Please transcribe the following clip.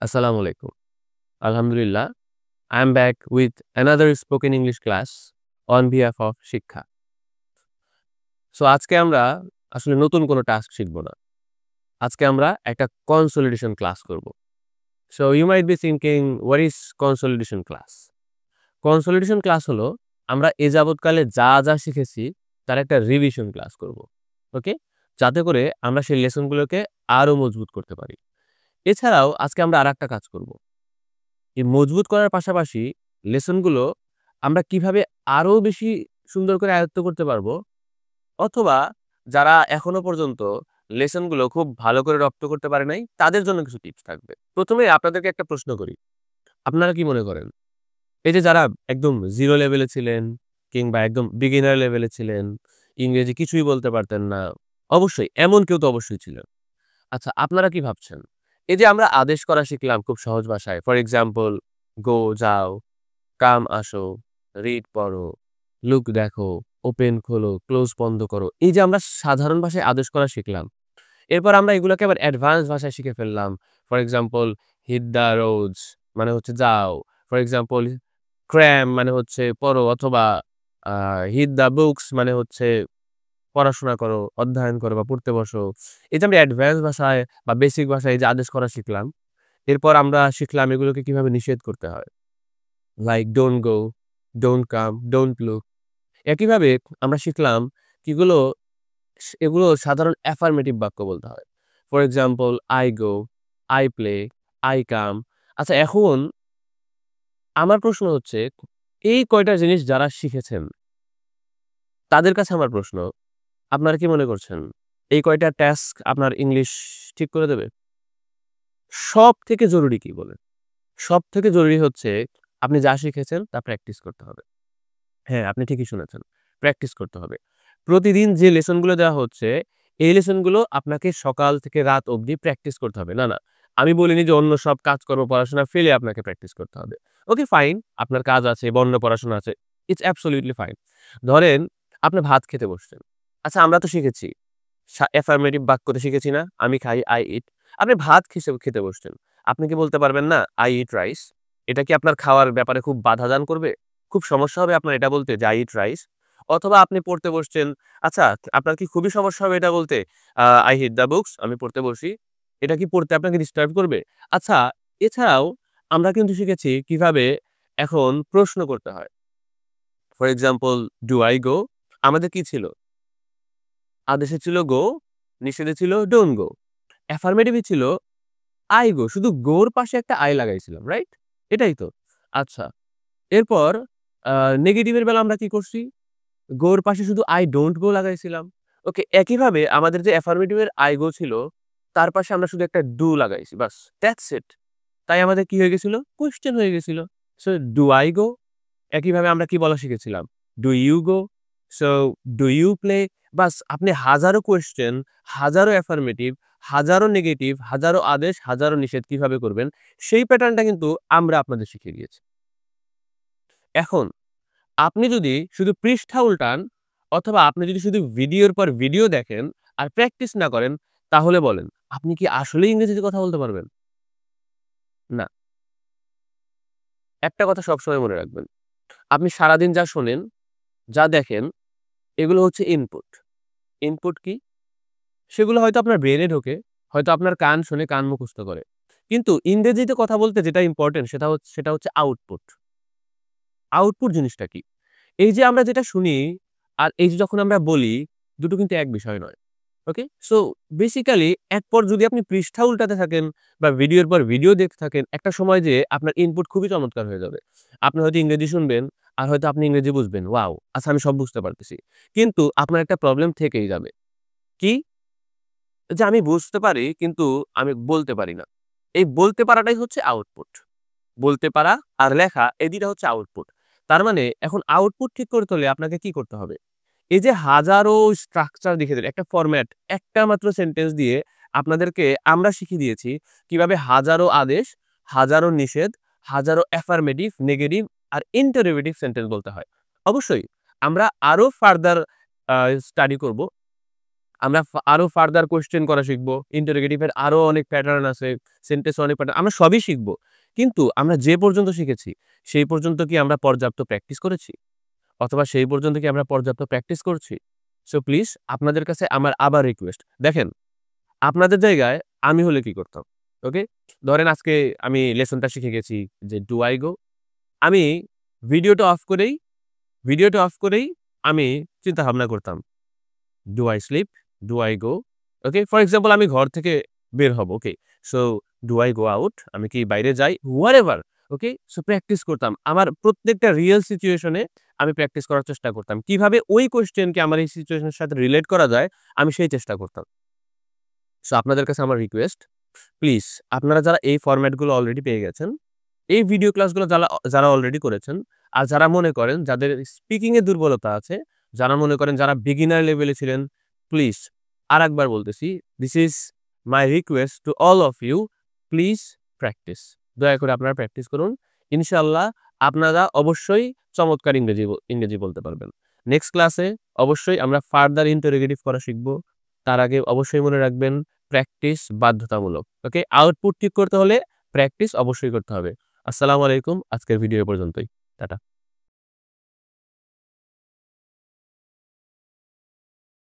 Assalamu alaikum. Alhamdulillah, I am back with another spoken English class on behalf of Shikha. So আজকে আমরা আসলে নতুন কোনো task শিখব না। আজকে আমরা একটা কনসোলিডেশন ক্লাস করব। So you might be thinking what is consolidation class? Consolidation class হলো আমরা এ যাবৎকালে যা শিখেছি তার একটা রিভিশন ক্লাস করব। ওকে? যাতে করে আমরা সেই লেসনগুলোকে আরো মজবুত করতে পারি। এছাড়াও আজকে আমরা আরেকটা কাজ করব। এই মজবুত করার পাশাপাশি লেসনগুলো আমরা কিভাবে আরো বেশি সুন্দর করে আয়ত্ত করতে পারবো অথবা যারা এখনো পর্যন্ত লেসনগুলো খুব ভালো করে রপ্ত করতে পারে নাই তাদের জন্য কিছু টিপস থাকবে। প্রথমে আপনাদেরকে একটা প্রশ্ন করি, আপনারা কি মনে করেন এই যে যারা একদম জিরো লেভেলে ছিলেন কিংবা একদম বিগিনার লেভেলে ছিলেন, ইংরেজি কিছুই বলতে পারতেন না, অবশ্যই এমন কেউ তো অবশ্যই ছিলেন। আচ্ছা, আপনারা কি ভাবছেন এই যে আমরা আদেশ করা শিখলাম খুব সহজ ভাষায়, ফর এক্সাম্পল গো যাও, কাম আসো, রিড পড়ো, লুক দেখো, ওপেন খোলো, ক্লোজ বন্ধ করো, এই যে আমরা সাধারণ ভাষায় আদেশ করা শিখলাম, এরপর আমরা এগুলোকে আবার অ্যাডভান্স ভাষায় শিখে ফেললাম। For example hit the roads মানে হচ্ছে যাও, ফর এক্সাম্পল ক্র্যাম মানে হচ্ছে পড়ো, অথবা হিট দ্য বুকস মানে হচ্ছে পড়াশোনা করো, অধ্যয়ন করো বা পড়তে বসো। এই যে আমরা অ্যাডভান্স ভাষায় বা বেসিক ভাষায় এই যে আদেশ করা শিখলাম, এরপর আমরা শিখলাম এগুলোকে কিভাবে নিষেধ করতে হয়। Like don't go, don't come, don't look. একইভাবে আমরা শিখলাম কিগুলো এগুলো সাধারণ অ্যাফার্মেটিভ বাক্য বলতে হয়। For example I go, I play, I come. আচ্ছা, এখন আমার প্রশ্ন হচ্ছে এই কয়টা জিনিস যারা শিখেছেন তাদের কাছে আমার প্রশ্ন, আপনারা কি মনে করছেন এই কয়টা টাস্ক আপনার ইংলিশ ঠিক করে দেবে? সবথেকে জরুরি কি বলেন? সবথেকে জরুরি হচ্ছে আপনি যা শিখেছেন তা প্র্যাকটিস করতে হবে। হ্যাঁ, আপনি ঠিকই শুনেছেন। প্র্যাকটিস করতে হবে। প্রতিদিন যে লেসনগুলো দেওয়া হচ্ছে, এই লেসনগুলো আপনাকে সকাল থেকে রাত অবধি প্র্যাকটিস করতে হবে। না, আমি বলিনি যে অন্য সব কাজকর্ম পড়াশোনা ফেলে আপনাকে প্র্যাকটিস করতে হবে। ওকে ফাইন, আপনার কাজ আছে, অন্য পড়াশোনা আছে। It's absolutely fine. ধরেন আপনি ভাত খেতে বসছেন। আচ্ছা, আমরা তো শিখেছি। অ্যাফার্মেটিভ বাক্যতে শিখেছি না? আমি খাই, আই ইট। আপনি ভাত খেতে বসছেন। আপনি কি বলতে পারবেন না আই ইট রাইস? এটা কি আপনার খাওয়ার ব্যাপারে খুব বাধা দান করবে? খুব সমস্যা হবে আপনার এটা বলতে যে আই ইট রাইস? অথবা আপনি পড়তে বসছেন, আচ্ছা আপনার কি খুবই সমস্যা হবে এটা বলতে আই হিট দ্য বুকস, আমি পড়তে বসি? এটা কি পড়তে আপনাকে ডিস্টার্ব করবে? আচ্ছা, এছাড়াও আমরা কিন্তু শিখেছি কিভাবে এখন প্রশ্ন করতে হয়। ফর এক্সাম্পল ডু আই গো? আমাদের কি ছিল? আদেশে ছিল গো, নিষেধে ছিল ডোন্ট গো। অ্যাফার্মেটিভ এ ছিল আই গো, শুধু গোর পাশে একটা আই লাগাইছিলাম, রাইট? এটাই তো। আচ্ছা, এরপর নেগেটিভের বেলা আমরা কি করছি? গোর পাশে শুধু আই ডোন্ট গো লাগাইছিলাম। ওকে, একইভাবে আমাদের যে অ্যাফার্মেটিভ এর আই গো ছিল, তার পাশে আমরা শুধু একটা ডু লাগাইছি। বাস দ্যাটস ইট। তাই আমাদের কি হয়ে গেছিল? কোয়েশ্চেন হয়ে গেছিল। So do I go? একইভাবে আমরা কি বলা শিখেছিলাম? Do you go? So do you play? বাস আপনি হাজারো কোয়েশ্চেন, হাজারো অ্যাফার্মেটিভ, হাজারো নেগেটিভ, হাজারো আদেশ, হাজারো নিষেধ কিভাবে করবেন, সেই প্যাটার্নটা কিন্তু আমরা আপনাদের শিখিয়ে দিয়েছি। এখন আপনি যদি শুধু পৃষ্ঠা উল্টান অথবা আপনি যদি শুধু ভিডিওর পর ভিডিও দেখেন আর প্র্যাকটিস না করেন, তাহলে বলেন আপনি কি আসলেই ইংরেজিতে কথা বলতে পারবেন? না। একটা কথা সবসময় মনে রাখবেন। আপনি সারাদিন যা শোনেন, যা দেখেন, এগুলো হচ্ছে ইনপুট। ইনপুট কি? সেগুলো হয়তো আপনার ব্রেইনে ঢোকে, হয়তো আপনার কান শুনে কান মুখস্থ করে। কিন্তু ইংরেজিতে কথা বলতে যেটা ইম্পোর্টেন্ট সেটা হচ্ছে আউটপুট। আউটপুট জিনিসটা কি? এই যে আমরা যেটা শুনি আর এই যে যখন আমরা বলি, দুটো কিন্তু এক বিষয় নয়। ওকে? সো বেসিক্যালি এরপর যদি আপনি পৃষ্ঠা উল্টাতে থাকেন বা ভিডিওর পর ভিডিও দেখতে থাকেন, একটা সময় যেয়ে আপনার ইনপুট খুবই চমৎকার হয়ে যাবে। আপনি হয়তো ইংরেজি শুনবেন আর হয়তো আপনি ইংরেজি বুঝবেন। ওয়াও! আচ্ছা, আমি সব বুঝতে পারতেছি। কিন্তু আপনার একটা প্রবলেম থেকেই যাবে। কি? যে আমি বুঝতে পারি কিন্তু আমি বলতে পারি না। এই বলতে পারাটাই হচ্ছে আউটপুট। বলতে পারা আর লেখা এই ২ টা হচ্ছে আউটপুট। তার মানে এখন আউটপুট ঠিক করতে হলে আপনাকে কি করতে হবে? এই যে হাজারো স্ট্রাকচার লিখে দিলেন, একটা ফরম্যাট, একটা মাত্র সেন্টেন্স দিয়ে আপনাদেরকে আমরা শিখিয়ে দিয়েছি কিভাবে হাজারো আদেশ, হাজারো নিষেধ, হাজারো অ্যাফার্মেটিভ, নেগেটিভ আর ইন্টারোগেটিভ সেন্টেন্স বলতে হয়। অবশ্যই আমরা আরো ফার্দার আ স্টাডি করব। আমরা আরো ফার্দার কোয়েশ্চেন করা শিখবো। ইন্টারোগেটিভ এর আরো অনেক প্যাটার্ন আছে, সেন্টেন্সের অনেক প্যাটার্ন আমরা সবই শিখবো। কিন্তু আমরা যে পর্যন্ত শিখেছি, সেই পর্যন্ত কি আমরা পর্যাপ্ত প্র্যাকটিস করেছি? অথবা সেই পর্যন্ত কি আমরা পর্যাপ্ত প্র্যাকটিস করছি? সো প্লিজ আপনাদের কাছে আমার আবার রিকোয়েস্ট। দেখেন, আপনাদের জায়গায় আমি হলে কি করতাম? ওকে? ধরেন আজকে আমি লেসনটা শিখে গেছি যে, ডু আই গো? আমি ভিডিওটা অফ করেই ভিডিওটা অফ করেই আমি চিন্তা ভাবনা করতাম। Do I sleep? Do I go? Okay? For example আমি ঘর থেকে বের হব। Okay? So do I go out? আমি কি বাইরে যাই? হোয়াটএভার। ওকে? সো প্র্যাকটিস করতাম। আমার প্রত্যেকটা রিয়াল সিচুয়েশন এ আমি প্র্যাকটিস করার চেষ্টা করতাম। কিভাবে ওই কোয়েশ্চেনকে আমার এই সিচুয়েশনের সাথে রিলেট করা যায়, আমি সেই চেষ্টা করতাম। সো আপনাদের কাছে আমার রিকোয়েস্ট, প্লিজ আপনারা যারা এই ফরম্যাট গুলো অলরেডি পেয়ে গেছেন, এই ভিডিও ক্লাসগুলো যারা অলরেডি করেছেন, আর যারা মনে করেন যাদের স্পিকিং এ দুর্বলতা আছে, যারা মনে করেন যারা বিগিনার লেভেলে ছিলেন, প্লিজ আরেকবার বলতেছি, this is my request to all of you, please practise. দয়া করে আপনারা প্র্যাকটিস করুন। ইনশাআল্লাহ আপনারা অবশ্যই চমৎকার ইংরেজি বলতে পারবেন। নেক্সট ক্লাসে অবশ্যই আমরা ফার্দার ইন্টারোগেটিভ করা শিখব। তার আগে অবশ্যই মনে রাখবেন প্র্যাকটিস বাধ্যতামূলক। ওকে? আউটপুট ঠিক করতে হলে প্র্যাকটিস অবশ্যই করতে হবে। আসসালামু আলাইকুম। আজকের ভিডিও এ পর্যন্তই। টাটা।